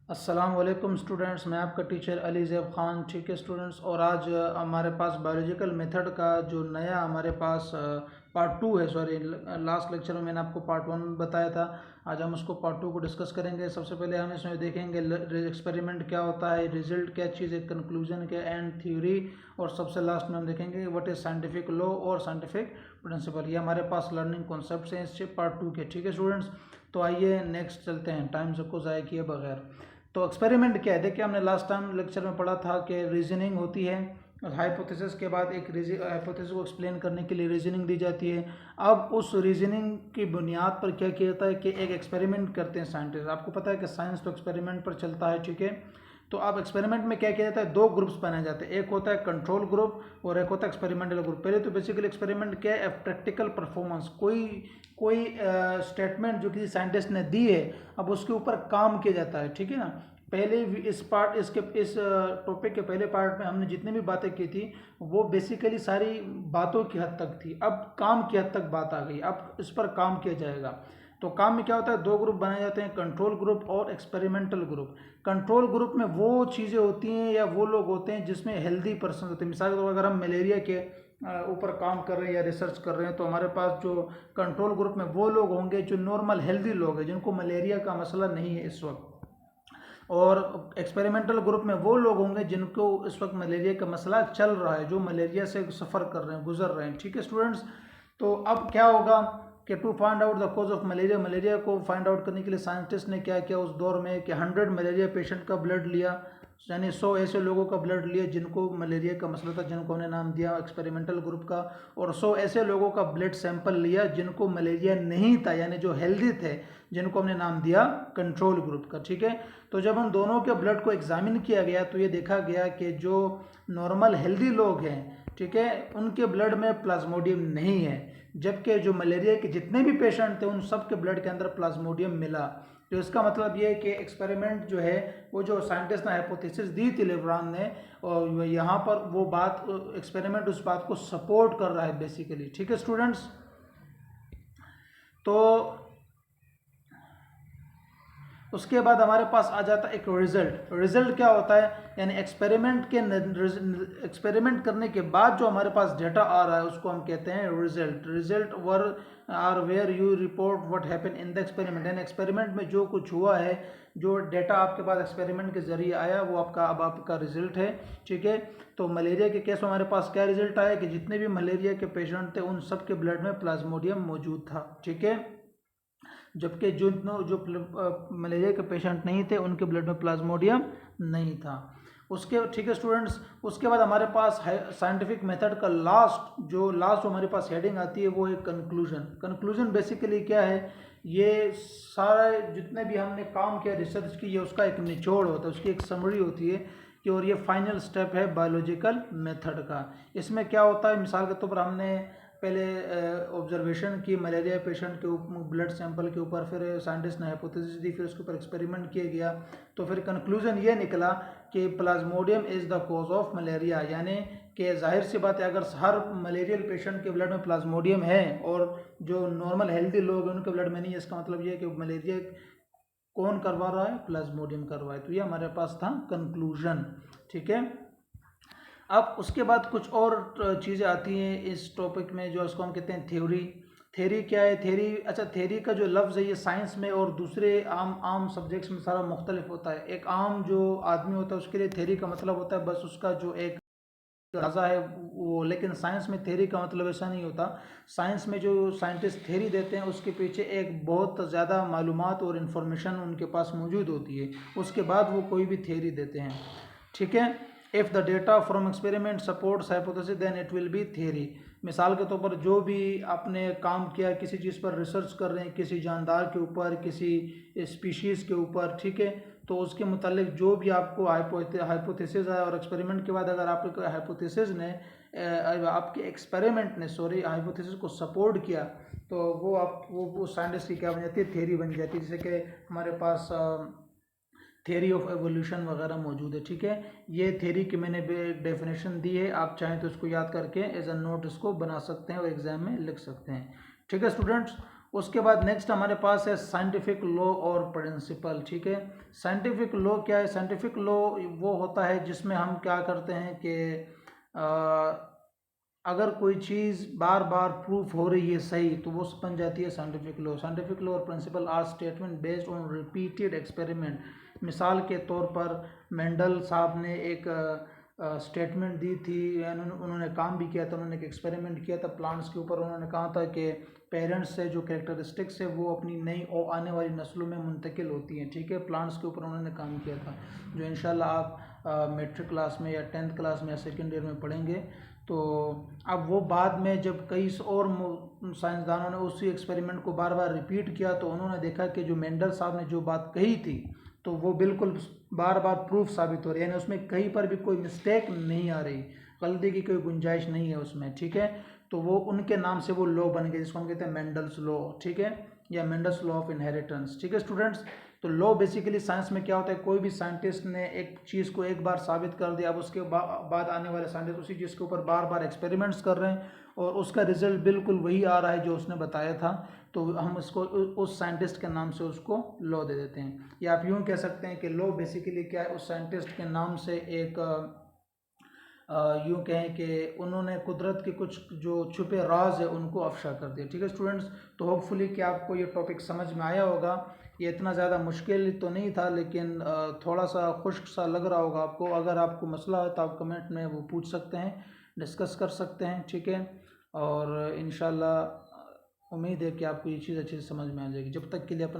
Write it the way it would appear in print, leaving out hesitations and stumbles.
अस्सलाम वालेकुम स्टूडेंट्स, मैं आपका टीचर अली ज़ैब ख़ान। ठीक है स्टूडेंट्स, और आज हमारे पास बायोलॉजिकल मेथड का जो नया हमारे पास पार्ट टू है। सॉरी, लास्ट लेक्चर में मैंने आपको पार्ट वन बताया था। आज हम उसको पार्ट टू को डिस्कस करेंगे। सबसे पहले हम इसमें देखेंगे एक्सपेरिमेंट क्या होता है, रिजल्ट क्या चीज़ है, कंक्लूजन क्या, एंड थ्योरी, और सबसे लास्ट में हम देखेंगे व्हाट इज़ साइंटिफिक लॉ और साइंटिफिक प्रिंसिपल। ये हमारे पास लर्निंग कॉन्सेप्ट हैं इस पार्ट टू के। ठीक है स्टूडेंट्स, तो आइए नेक्स्ट चलते हैं टाइम सबको ज़ाया किए बगैर। तो एक्सपेरिमेंट क्या है, देखिए हमने लास्ट टाइम लेक्चर में पढ़ा था कि रीजनिंग होती है। हाइपोथेसिस के बाद एक हाइपोथेसिस को एक्सप्लेन करने के लिए रीजनिंग दी जाती है। अब उस रीजनिंग की बुनियाद पर क्या किया जाता है कि एक एक्सपेरिमेंट करते हैं साइंटिस्ट। आपको पता है कि साइंस तो एक्सपेरिमेंट पर चलता है। ठीक है, तो अब एक्सपेरिमेंट में क्या किया जाता है, दो ग्रुप्स बनाए जाते हैं। एक होता है कंट्रोल ग्रुप और एक होता है एक्सपेरिमेंटल ग्रुप। पहले तो बेसिकली एक्सपेरिमेंट क्या है, प्रैक्टिकल परफॉर्मेंस, कोई कोई स्टेटमेंट जो किसी साइंटिस्ट ने दी है, अब उसके ऊपर काम किया जाता है। ठीक है ना, पहले इस टॉपिक के पहले पार्ट में हमने जितनी भी बातें की थी वो बेसिकली सारी बातों की हद तक थी। अब काम की हद तक बात आ गई, अब इस पर काम किया जाएगा। तो काम में क्या होता है, दो ग्रुप बनाए जाते हैं, कंट्रोल ग्रुप और एक्सपेरिमेंटल ग्रुप। कंट्रोल ग्रुप में वो चीज़ें होती हैं या वो लोग होते हैं जिसमें हेल्दी पर्सन होते हैं। मिसाल के तौर पर अगर हम मलेरिया के ऊपर काम कर रहे हैं या रिसर्च कर रहे हैं, तो हमारे पास जो कंट्रोल ग्रुप में वो लोग होंगे जो नॉर्मल हेल्दी लोग हैं, जिनको मलेरिया का मसला नहीं है इस वक्त। और एक्सपेरिमेंटल ग्रुप में वो लोग होंगे जिनको इस वक्त मलेरिया का मसला चल रहा है, जो मलेरिया से सफ़र कर रहे हैं, गुजर रहे हैं। ठीक है स्टूडेंट्स, तो अब क्या होगा कि to find out the cause of malaria, malaria को फाइंड आउट करने के लिए साइंटिस्ट ने क्या किया उस दौर में कि 100 मलेरिया पेशेंट का ब्लड लिया, यानी 100 ऐसे लोगों का ब्लड लिया जिनको मलेरिया का मसला था, जिनको उन्हें नाम दिया एक्सपेरिमेंटल ग्रुप का। और 100 ऐसे लोगों का ब्लड सैंपल लिया जिनको मलेरिया नहीं था, यानी जो हेल्दी थे, जिनको हमने नाम दिया कंट्रोल ग्रुप का। ठीक है, तो जब हम दोनों के ब्लड को एग्जामिन किया गया तो ये देखा गया कि जो नॉर्मल हेल्दी लोग हैं, ठीक है, उनके ब्लड में प्लाज्मोडियम नहीं है, जबकि जो मलेरिया के जितने भी पेशेंट थे उन सब के ब्लड के अंदर प्लाज्मोडियम मिला। तो इसका मतलब ये है कि एक्सपेरिमेंट जो है, वो जो साइंटिस्ट ने हाइपोथेसिस दी थी लेब्रान ने, और यहाँ पर वो बात एक्सपेरिमेंट उस बात को सपोर्ट कर रहा है बेसिकली। ठीक है स्टूडेंट्स, तो उसके बाद हमारे पास आ जाता है एक रिजल्ट। रिजल्ट क्या होता है, यानी एक्सपेरिमेंट करने के बाद जो हमारे पास डेटा आ रहा है उसको हम कहते हैं result. Result were are where you report what happen in the experiment, यानी एक्सपेरिमेंट में जो कुछ हुआ है, जो डेटा आपके पास एक्सपेरिमेंट के जरिए आया, वो अब आपका रिजल्ट है। ठीक है, तो मलेरिया के केस में हमारे पास क्या रिजल्ट आया कि जितने भी मलेरिया के पेशेंट थे उन सब के ब्लड में प्लाज्मोडियम मौजूद था। ठीक है, जबकि जो मलेरिया के पेशेंट नहीं थे उनके ब्लड में प्लाज्मोडियम नहीं था। उसके ठीक है स्टूडेंट्स, उसके बाद हमारे पास साइंटिफिक मेथड का लास्ट हमारे पास हेडिंग आती है वो है कंक्लूजन। कंक्लूजन बेसिकली क्या है, ये सारे जितने भी हमने काम किया, रिसर्च की, ये उसका एक निचोड़ होता है, उसकी एक समरी होती है कि, और ये फाइनल स्टेप है बायोलॉजिकल मेथड का। इसमें क्या होता है, मिसाल के तौर पर हमने पहले ऑब्जर्वेशन की मलेरिया पेशेंट के ब्लड सैंपल के ऊपर, फिर साइंटिस्ट ने हाइपोथेसिस दी, फिर उसके ऊपर एक्सपेरिमेंट किया गया, तो फिर कंक्लूजन ये निकला कि Plasmodium is the cause of malaria. यानी कि जाहिर सी बात है, अगर हर मलेरियल पेशेंट के ब्लड में प्लाज्मोडियम है और जो नॉर्मल हेल्दी लोग हैं उनके ब्लड में नहीं है, इसका मतलब ये है कि मलेरिया कौन करवा रहा है, प्लाज्मोडियम करवा है। तो ये हमारे पास था कंक्लूजन। ठीक है, अब उसके बाद कुछ और चीज़ें आती हैं इस टॉपिक में, जो इसको हम कहते हैं थ्योरी। थ्योरी क्या है, थ्योरी, अच्छा, थ्योरी का जो लफ्ज़ है ये साइंस में और दूसरे आम सब्जेक्ट्स में सारा मुख्तलिफ होता है। एक आम जो आदमी होता है उसके लिए थ्योरी का मतलब होता है बस उसका जो एक अंदाज़ा है वो, लेकिन साइंस में थ्योरी का मतलब ऐसा नहीं होता। साइंस में जो साइंटिस्ट थ्योरी देते हैं उसके पीछे एक बहुत ज़्यादा मालूमात और इन्फॉर्मेशन उनके पास मौजूद होती है, उसके बाद वो कोई भी थ्योरी देते हैं। ठीक है, if the data from experiment supports hypothesis then it will be theory. मिसाल के तौर पर जो भी आपने काम किया, किसी चीज़ पर रिसर्च कर रहे हैं, किसी जानदार के ऊपर, किसी स्पीशीज़ के ऊपर, ठीक है, तो उसके मुतालिक जो भी आपको हाइपोथेसिस आया, और एक्सपेरिमेंट के बाद अगर आपके हाइपोथेसिस ने आपके एक्सपेरिमेंट ने हाइपोथेसिस को सपोर्ट किया, तो वो साइंटिस्ट की क्या बन जाती है, थ्योरी बन जाती है। जैसे कि हमारे पास थ्योरी ऑफ एवोल्यूशन वगैरह मौजूद है। ठीक है, ये थ्योरी की मैंने डेफिनेशन दी है, आप चाहें तो इसको याद करके एज अ नोट इसको बना सकते हैं और एग्जाम में लिख सकते हैं। ठीक है स्टूडेंट्स, उसके बाद नेक्स्ट हमारे पास है साइंटिफिक लॉ और प्रिंसिपल। ठीक है, साइंटिफिक लॉ क्या है? साइंटिफिक लॉ वो होता है जिसमें हम क्या करते हैं कि अगर कोई चीज़ बार बार प्रूफ हो रही है सही तो वो बन जाती है साइंटिफिक लॉ। साइंटिफिक लॉ और principle are statement based on repeated experiment. मिसाल के तौर पर मेंडल साहब ने एक स्टेटमेंट दी थी, उन्होंने काम भी किया था, उन्होंने एक एक्सपेरिमेंट किया था प्लांट्स के ऊपर। उन्होंने कहा था कि पेरेंट्स से जो कैरेक्टरिस्टिक्स है वो अपनी नई और आने वाली नस्लों में मुंतकिल होती हैं। ठीक है, प्लांट्स के ऊपर उन्होंने काम किया था, जो इंशाल्लाह आप मेट्रिक क्लास में या 10th क्लास में या सेकेंड ईयर में पढ़ेंगे। तो अब वो बाद में जब कई और साइंसदानों ने उसी एक्सपेरिमेंट को बार बार रिपीट किया तो उन्होंने देखा कि जो मेंडल साहब ने जो बात कही थी तो वो बिल्कुल बार बार प्रूफ साबित हो रही है, यानी उसमें कहीं पर भी कोई मिस्टेक नहीं आ रही, गलती की कोई गुंजाइश नहीं है उसमें। ठीक है, तो वो उनके नाम से वो लॉ बन गए जिसको हम कहते हैं मेंडल्स लॉ। ठीक है, या मेंडल्स लॉ ऑफ इनहेरिटेंस। ठीक है स्टूडेंट्स, तो लॉ बेसिकली साइंस में क्या होता है, कोई भी साइंटिस्ट ने एक चीज़ को एक बार साबित कर दिया, अब उसके बाद आने वाले साइंटिस्ट उसी चीज़ के ऊपर बार बार एक्सपेरिमेंट्स कर रहे हैं और उसका रिजल्ट बिल्कुल वही आ रहा है जो उसने बताया था, तो हम उसको उस साइंटिस्ट के नाम से उसको लॉ दे देते हैं। या आप यूँ कह सकते हैं कि लॉ बेसिकली क्या है, उस साइंटिस्ट के नाम से एक यूँ कहें कि उन्होंने कुदरत के कुछ जो छुपे राज है उनको अफशा कर दिया। ठीक है स्टूडेंट्स, तो होपफुली कि आपको ये टॉपिक समझ में आया होगा। ये इतना ज़्यादा मुश्किल तो नहीं था, लेकिन थोड़ा सा खुश्क सा लग रहा होगा आपको। अगर आपको मसला है तो आप कमेंट में वो पूछ सकते हैं, डिस्कस कर सकते हैं। ठीक है, और इंशाल्लाह उम्मीद है कि आपको ये चीज़ अच्छे से समझ में आ जाएगी। जब तक के लिए अपना